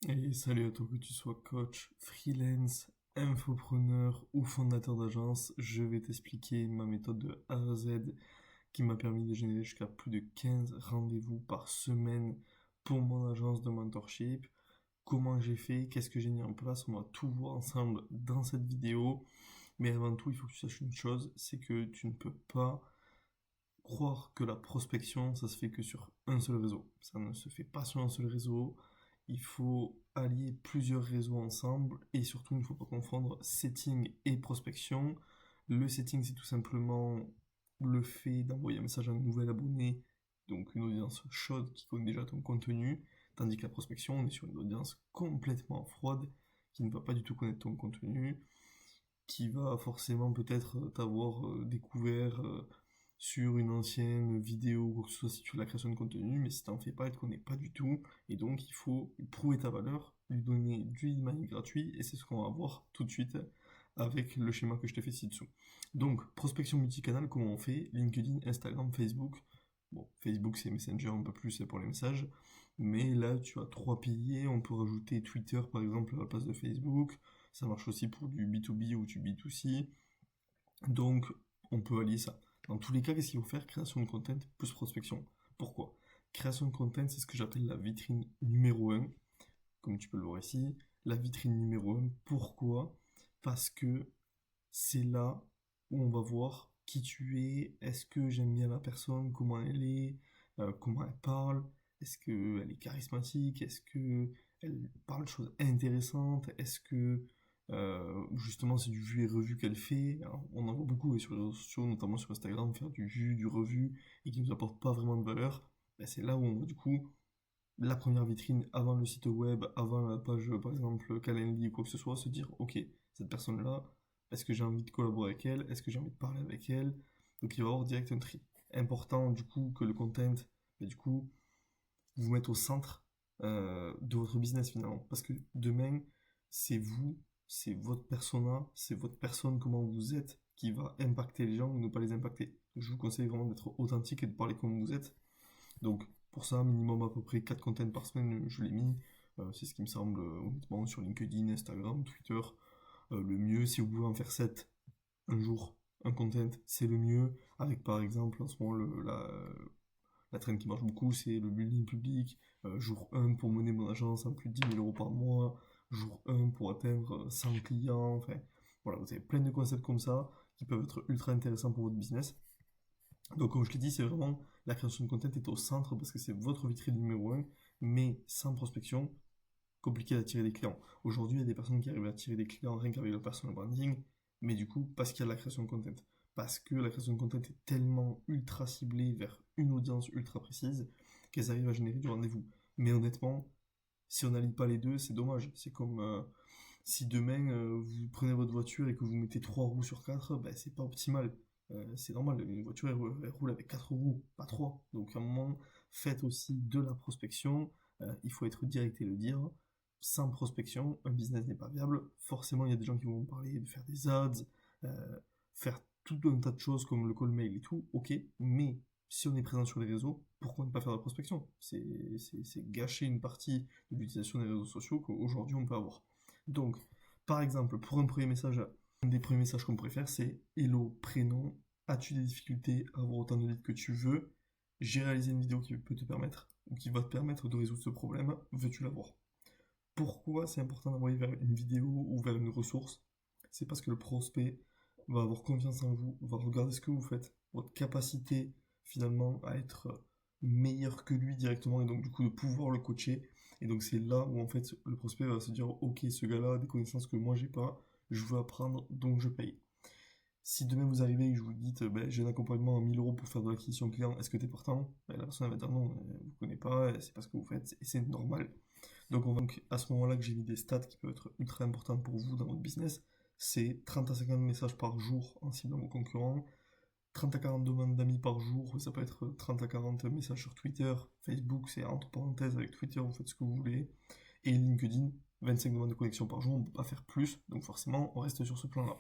Et salut à toi, que tu sois coach, freelance, infopreneur ou fondateur d'agence, je vais t'expliquer ma méthode de A à Z qui m'a permis de générer jusqu'à plus de 15 rendez-vous par semaine pour mon agence de mentorship. Comment j'ai fait, qu'est-ce que j'ai mis en place, on va tout voir ensemble dans cette vidéo. Mais avant tout, il faut que tu saches une chose, c'est que tu ne peux pas croire que la prospection, ça se fait que sur un seul réseau. Ça ne se fait pas sur un seul réseau. Il faut allier plusieurs réseaux ensemble et surtout, il ne faut pas confondre setting et prospection. Le setting, c'est tout simplement le fait d'envoyer un message à un nouvel abonné, donc une audience chaude qui connaît déjà ton contenu, tandis que la prospection, on est sur une audience complètement froide qui ne va pas du tout connaître ton contenu, qui va forcément peut-être t'avoir découvert sur une ancienne vidéo ou quoi que ce soit si tu fais de la création de contenu, mais si t'en fais pas, elle te connaît pas du tout, et donc il faut lui prouver ta valeur, lui donner du email gratuit, et c'est ce qu'on va voir tout de suite avec le schéma que je te fais ci-dessous. Donc, prospection multicanal, comment on fait? LinkedIn, Instagram, Facebook. Bon, Facebook c'est Messenger un peu plus, c'est pour les messages, mais là tu as trois piliers, on peut rajouter Twitter par exemple à la place de Facebook, ça marche aussi pour du B2B ou du B2C, donc on peut allier ça. Dans tous les cas, qu'est-ce qu'il faut faire? Création de content plus prospection. Pourquoi? Création de content, c'est ce que j'appelle la vitrine numéro un, comme tu peux le voir ici. La vitrine numéro un, pourquoi? Parce que c'est là où on va voir qui tu es, est-ce que j'aime bien la personne, comment elle est, comment elle parle, est-ce qu'elle est charismatique, est-ce que elle parle de choses intéressantes, est-ce que justement c'est du vu et revu qu'elle fait. Alors, on en voit beaucoup sur les réseaux sociaux, notamment sur Instagram, faire du vu, du revu et qui ne nous apporte pas vraiment de valeur. Ben, c'est là où on voit du coup la première vitrine avant le site web, avant la page par exemple Calendly ou quoi que ce soit, se dire ok, cette personne-là, est-ce que j'ai envie de collaborer avec elle, est-ce que j'ai envie de parler avec elle, donc il va y avoir direct un tri. Important du coup que le content, et du coup, vous mette au centre de votre business finalement, parce que demain, c'est vous, c'est votre persona, c'est votre personne, comment vous êtes, qui va impacter les gens ou ne pas les impacter. Donc, je vous conseille vraiment d'être authentique et de parler comme vous êtes. Donc pour ça, minimum à peu près 4 contents par semaine, je l'ai mis. C'est ce qui me semble honnêtement sur LinkedIn, Instagram, Twitter. Le mieux, si vous pouvez en faire 7 un jour, un content, c'est le mieux. Avec par exemple en ce moment la trend qui marche beaucoup, c'est le building public. Jour 1 pour mener mon agence à plus de 10 000 € par mois. Jour 1 pour atteindre 100 clients. Enfin, voilà, vous avez plein de concepts comme ça qui peuvent être ultra intéressants pour votre business. Donc, comme je l'ai dit, c'est vraiment la création de content est au centre parce que c'est votre vitrine numéro un, mais sans prospection, compliqué d'attirer des clients. Aujourd'hui, il y a des personnes qui arrivent à attirer des clients rien qu'avec le personal branding, mais du coup, parce qu'il y a la création de content. Parce que la création de content est tellement ultra ciblée vers une audience ultra précise qu'elles arrivent à générer du rendez-vous. Mais honnêtement, si on n'allie pas les deux, c'est dommage. C'est comme si demain vous prenez votre voiture et que vous mettez 3 roues sur 4, ben, c'est pas optimal. C'est normal, une voiture elle roule avec 4 roues, pas 3. Donc à un moment, faites aussi de la prospection. Il faut être direct et le dire. Sans prospection, un business n'est pas viable. Forcément, il y a des gens qui vont vous parler de faire des ads, euh, faire tout un tas de choses comme le call mail et tout, ok, mais si on est présent sur les réseaux, pourquoi ne pas faire de la prospection? C'est gâcher une partie de l'utilisation des réseaux sociaux qu'aujourd'hui on peut avoir. Donc, par exemple, pour un premier message, un des premiers messages qu'on pourrait faire, c'est hello, prénom, as-tu des difficultés à avoir autant de leads que tu veux? J'ai réalisé une vidéo qui peut te permettre, ou qui va te permettre de résoudre ce problème, veux-tu l'avoir? Pourquoi c'est important d'envoyer vers une vidéo ou vers une ressource? C'est parce que le prospect va avoir confiance en vous, va regarder ce que vous faites, votre capacité finalement à être meilleur que lui directement et donc du coup de pouvoir le coacher. Et donc c'est là où en fait le prospect va se dire ok, ce gars-là a des connaissances que moi j'ai pas, je veux apprendre donc je paye. Si demain vous arrivez et que je vous dites ben, j'ai un accompagnement à 1000 € pour faire de l'acquisition client, est-ce que tu es partant? Ben, la personne va dire non, vous ne connaissez pas, c'est pas ce que vous faites et c'est normal. Donc à ce moment-là que j'ai mis des stats qui peuvent être ultra importantes pour vous dans votre business, c'est 30 à 50 messages par jour en ciblant vos concurrents, 30 à 40 demandes d'amis par jour, ça peut être 30 à 40 messages sur Twitter, Facebook c'est entre parenthèses avec Twitter, vous faites ce que vous voulez, et LinkedIn, 25 demandes de connexion par jour, on ne peut pas faire plus, donc forcément on reste sur ce plan-là.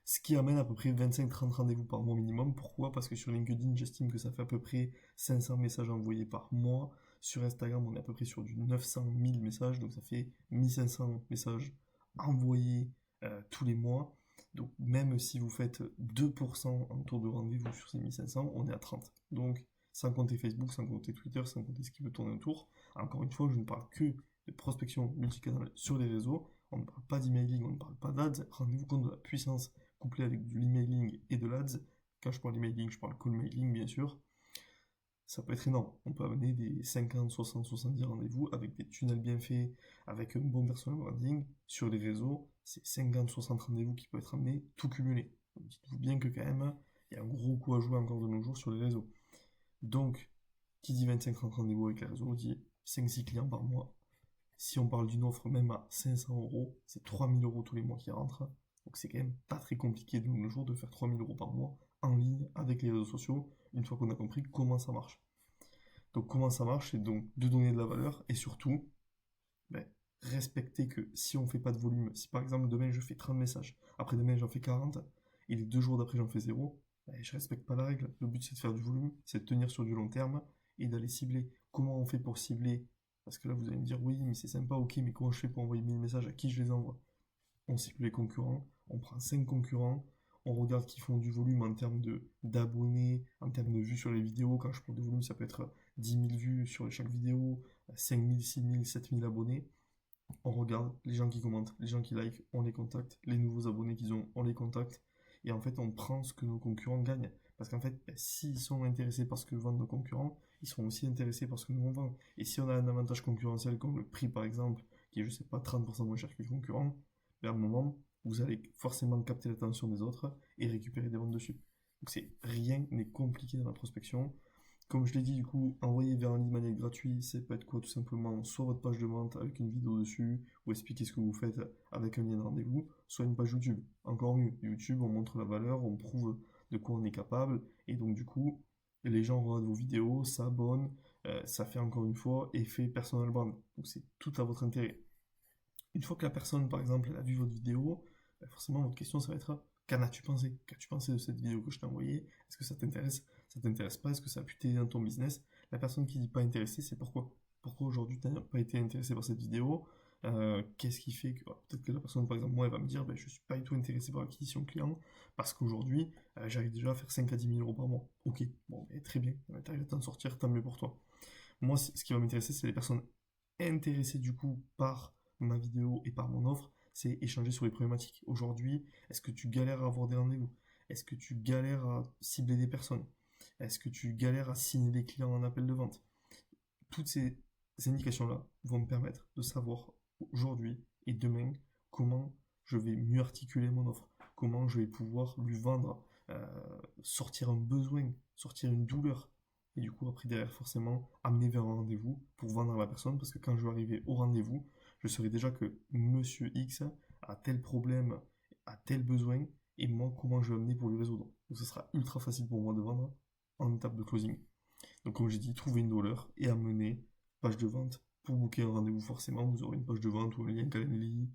Ce qui amène à peu près 25-30 rendez-vous par mois minimum. Pourquoi? Parce que sur LinkedIn, j'estime que ça fait à peu près 500 messages envoyés par mois. Sur Instagram, on est à peu près sur du 900 000 messages, donc ça fait 1500 messages envoyés tous les mois. Donc même si vous faites 2% en taux de rendez-vous sur ces 1500, on est à 30. Donc sans compter Facebook, sans compter Twitter, sans compter ce qui peut tourner autour. Encore une fois, je ne parle que de prospection multicanal sur les réseaux. On ne parle pas d'emailing, on ne parle pas d'ads. Rendez-vous compte de la puissance couplée avec de l'emailing et de l'ads. Quand je parle d'emailing, je parle call mailing bien sûr. Ça peut être énorme. On peut amener des 50, 60, 70 rendez-vous avec des tunnels bien faits, avec un bon personal branding. Sur les réseaux, c'est 50, 60 rendez-vous qui peuvent être amenés, tout cumulé. Donc dites-vous bien que quand même, il y a un gros coup à jouer encore de nos jours sur les réseaux. Donc, qui dit 25-30 rendez-vous avec les réseaux, dit 5-6 clients par mois. Si on parle d'une offre même à 500 euros, c'est 3000 euros tous les mois qui rentrent. Donc c'est quand même pas très compliqué de nos jours de faire 3000 euros par mois en ligne avec les réseaux sociaux, une fois qu'on a compris comment ça marche. Donc comment ça marche, c'est donc de donner de la valeur et surtout, ben, respecter que si on ne fait pas de volume, si par exemple demain je fais 30 messages, après demain j'en fais 40, et les 2 jours d'après j'en fais 0, ben, je respecte pas la règle. Le but c'est de faire du volume, c'est de tenir sur du long terme et d'aller cibler. Comment on fait pour cibler? Parce que là vous allez me dire oui mais c'est sympa, ok, mais comment je fais pour envoyer 1000 messages, à qui je les envoie? On cible les concurrents, on prend 5 concurrents, on regarde qui font du volume en termes d'abonnés, en termes de vues sur les vidéos. Quand je parle de volume, ça peut être 10 000 vues sur chaque vidéo, 5 000, 6 000, 7 000 abonnés. On regarde les gens qui commentent, les gens qui likent, on les contacte, les nouveaux abonnés qu'ils ont, on les contacte. Et en fait, on prend ce que nos concurrents gagnent. Parce qu'en fait, s'ils sont intéressés par ce que vendent nos concurrents, ils seront aussi intéressés par ce que nous on vend. Et si on a un avantage concurrentiel comme le prix par exemple, qui est je sais pas 30% moins cher que les concurrents, ben à un moment, vous allez forcément capter l'attention des autres et récupérer des ventes dessus. Donc c'est rien n'est compliqué dans la prospection. Comme je l'ai dit, du coup, envoyer vers un lead magnet gratuit, c'est peut être quoi tout simplement? Soit votre page de vente avec une vidéo dessus, ou expliquer ce que vous faites avec un lien de rendez-vous, soit une page YouTube. Encore mieux, YouTube, on montre la valeur, on prouve de quoi on est capable, et donc du coup, les gens regardent vos vidéos, s'abonnent, ça fait encore une fois effet personal brand. Donc c'est tout à votre intérêt. Une fois que la personne, par exemple, elle a vu votre vidéo, ben forcément, votre question, ça va être qu'en as-tu pensé? Qu'as-tu pensé de cette vidéo que je t'ai envoyée? Est-ce que ça t'intéresse? Ça t'intéresse pas? Est-ce que ça a pu t'aider dans ton business? La personne qui dit pas intéressée, c'est pourquoi? Pourquoi aujourd'hui tu n'as pas été intéressé par cette vidéo? Qu'est-ce qui fait que peut-être que la personne, par exemple, moi, elle va me dire, ben, je suis pas du tout intéressé par l'acquisition client parce qu'aujourd'hui, j'arrive déjà à faire 5 à 10 000 euros par mois. Ok, bon, ben, très bien, tu arrives à t'en sortir, tant mieux pour toi. Moi, ce qui va m'intéresser, c'est les personnes intéressées du coup par ma vidéo et par mon offre, c'est échanger sur les problématiques. Aujourd'hui, est-ce que tu galères à avoir des rendez-vous? Est-ce que tu galères à cibler des personnes? Est-ce que tu galères à signer des clients en appel de vente? Toutes ces indications-là vont me permettre de savoir aujourd'hui et demain comment je vais mieux articuler mon offre, comment je vais pouvoir lui vendre, sortir un besoin, sortir une douleur. Et du coup, après, derrière, forcément, amener vers un rendez-vous pour vendre à la personne, parce que quand je vais arriver au rendez-vous, je saurai déjà que Monsieur X a tel problème, a tel besoin, et moi, comment je vais amener pour lui résoudre. Donc, ce sera ultra facile pour moi de vendre en étape de closing. Donc comme j'ai dit, trouver une douleur et amener page de vente. Pour booker un rendez-vous, forcément, vous aurez une page de vente ou un lien Calendly,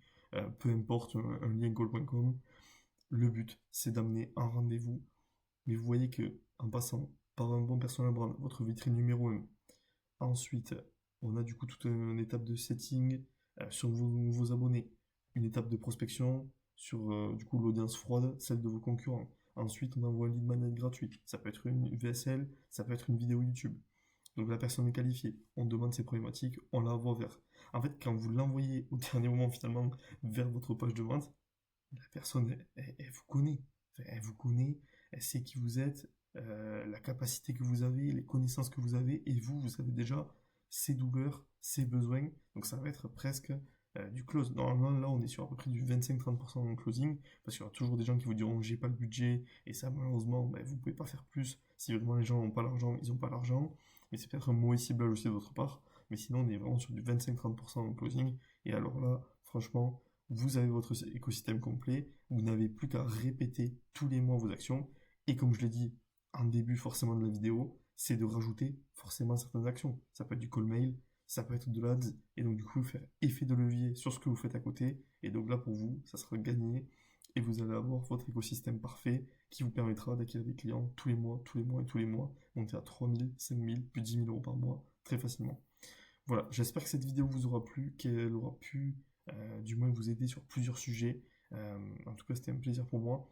peu importe, un lien call.com. Le but, c'est d'amener un rendez-vous. Mais vous voyez que en passant par un bon personal brand, votre vitrine numéro 1, ensuite, on a du coup toute une étape de setting sur vos nouveaux abonnés, une étape de prospection sur du coup l'audience froide, celle de vos concurrents. Ensuite, on envoie un lead magnet gratuit. Ça peut être une VSL, ça peut être une vidéo YouTube. Donc la personne est qualifiée, on demande ses problématiques, on l'envoie vers. En fait, quand vous l'envoyez au dernier moment finalement vers votre page de vente, la personne, elle vous connaît. Enfin, elle vous connaît, elle sait qui vous êtes, la capacité que vous avez, les connaissances que vous avez, et vous, vous savez déjà ses douleurs, ses besoins. Donc ça va être presque du close. Normalement, là, on est sur à peu près du 25-30% en closing, parce qu'il y aura toujours des gens qui vous diront j'ai pas le budget, et ça, malheureusement, ben, vous pouvez pas faire plus. Si vraiment les gens n'ont pas l'argent, ils n'ont pas l'argent. Mais c'est peut-être un mauvais ciblage aussi de votre part. Mais sinon, on est vraiment sur du 25-30% en closing. Et alors là, franchement, vous avez votre écosystème complet, vous n'avez plus qu'à répéter tous les mois vos actions, et comme je l'ai dit en début forcément de la vidéo, c'est de rajouter forcément certaines actions. Ça peut être du call mail, ça peut être de l'ads, et donc du coup faire effet de levier sur ce que vous faites à côté, et donc là pour vous, ça sera gagné, et vous allez avoir votre écosystème parfait qui vous permettra d'acquérir des clients tous les mois, tous les mois et tous les mois, monter à 3 000, 5 000, plus de 10 000 euros par mois très facilement. Voilà, j'espère que cette vidéo vous aura plu, qu'elle aura pu du moins vous aider sur plusieurs sujets. En tout cas, c'était un plaisir pour moi.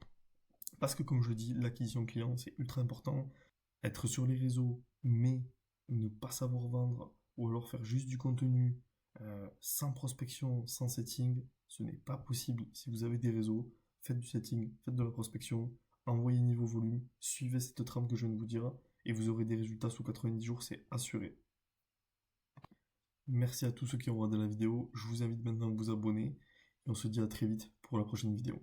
Parce que comme je le dis, l'acquisition client, c'est ultra important. Être sur les réseaux, mais ne pas savoir vendre, ou alors faire juste du contenu sans prospection, sans setting, ce n'est pas possible. Si vous avez des réseaux, faites du setting, faites de la prospection, envoyez niveau volume, suivez cette trame que je viens de vous dire, et vous aurez des résultats sous 90 jours, c'est assuré. Merci à tous ceux qui ont regardé la vidéo, je vous invite maintenant à vous abonner, et on se dit à très vite pour la prochaine vidéo.